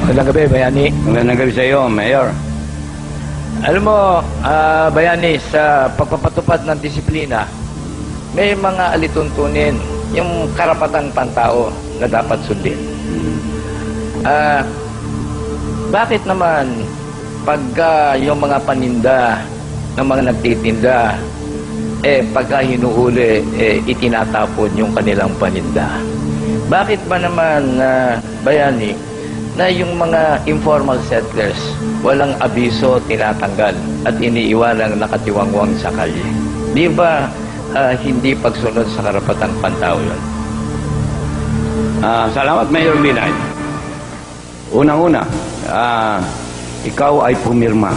Magandang gabi, Bayani. Magandang gabi sa iyo, Mayor. Alam mo, Bayani, sa pagpapatupad ng disiplina, may mga alituntunin, yung karapatang pantao na dapat sundin. Bakit naman pagka yung mga paninda ng mga nagtitinda, pagka hinuhuli, itinatapon yung kanilang paninda? Bakit ba naman, Bayani, na yung mga informal settlers, walang abiso, tinatanggal at iniiwanang nakatiwangwang sa kalye? Di ba hindi pagsunod sa karapatang pantao yun? Salamat, Mayor Binay. Unang-una, ikaw ay pumirma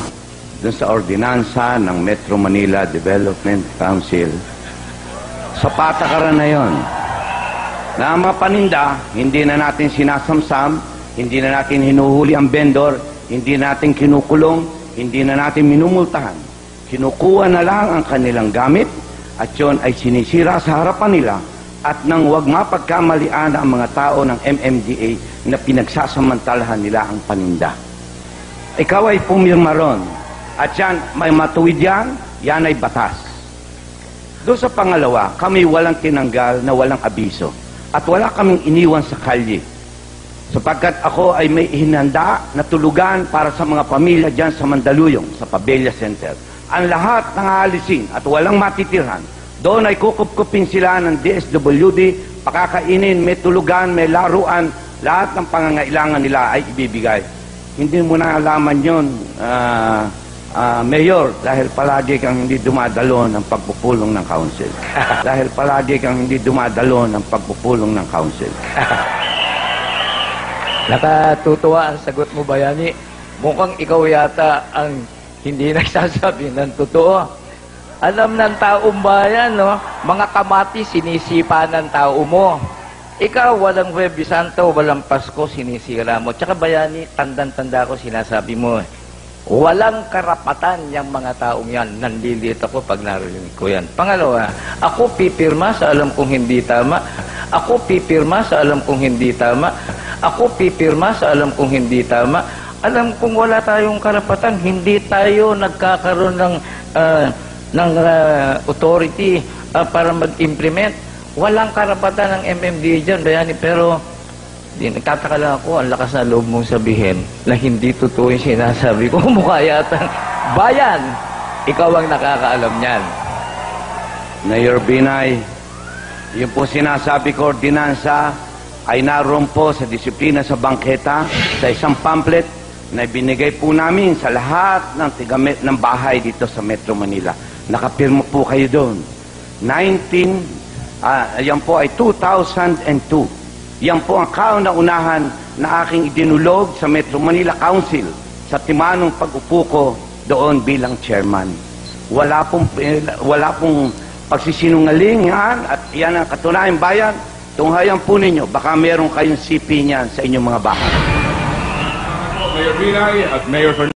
dun sa ordinansa ng Metro Manila Development Council. Sa patakaran na yon, na mga paninda, hindi na natin sinasamsam, hindi na natin hinuhuli ang vendor, hindi natin kinukulong, hindi na natin minumultahan. Kinukuha na lang ang kanilang gamit at yon ay sinisira sa harapan nila at nang wag mapagkamalian ang mga tao ng MMDA na pinagsasamantalahan nila ang paninda. Ikaw ay pumirma ron at yan, may matuwid yan ay batas. Doon sa pangalawa, kami walang tinanggal na walang abiso at wala kaming iniwan sa kalye. Sapagkat ako ay may hinanda na tulugan para sa mga pamilya dyan sa Mandaluyong, sa Pabella Center. Ang lahat ng aalisin at walang matitirhan, doon ay kukupkupin sila ng DSWD, pakakainin, may tulugan, may laruan, lahat ng pangangailangan nila ay ibibigay. Hindi mo na alaman yun, Mayor, dahil palagi kang hindi dumadalo ng pagpupulong ng council. Dahil palagi kang hindi dumadalo ng pagpupulong ng council. Nakatutuwa ang sagot mo, Bayani. Mukhang ikaw yata ang hindi nagsasabi ng totoo. Alam ng taong bayan, no? Mga kamati, sinisipa ng tao mo. Ikaw, walang Huwebes Santo, walang Pasko, sinisira mo. Tsaka, Bayani, tandang-tanda ko sinasabi mo, walang karapatan yung mga taong yan. Nanlilit ako pag narinig ko yan. Pangalawa, ako pipirma sa alam kong hindi tama. Ako pipirma sa alam kong hindi tama. Ako pipirma sa alam kong hindi tama. Alam kong wala tayong karapatan, hindi tayo nagkakaroon ng authority para mag-implement. Walang karapatan ng MMDA dyan, Bayani. Pero nagtataka lang ako, ang lakas na loob mong sabihin na hindi totoo yung sinasabi ko. Mukha yata, Bayan, ikaw ang nakakaalam niyan. Mayor Binay, yung po sinasabi ko, ordinansa, ay naroon po sa disiplina sa bangketa, sa isang pamphlet na ibinigay po namin sa lahat ng tigamit ng bahay dito sa Metro Manila. Nakapirma po kayo doon. Yan po ay 2002. Yan po ang kauna-unahan na aking idinulog sa Metro Manila Council sa timanong pag-upo ko doon bilang chairman. Wala pong pagsisinungaling yan at yan ang katunayan, Bayan. Tunghayan po ninyo, baka meron kayong CP niyan sa inyong mga bahay. Mayor Binay at Mayor Fernandez.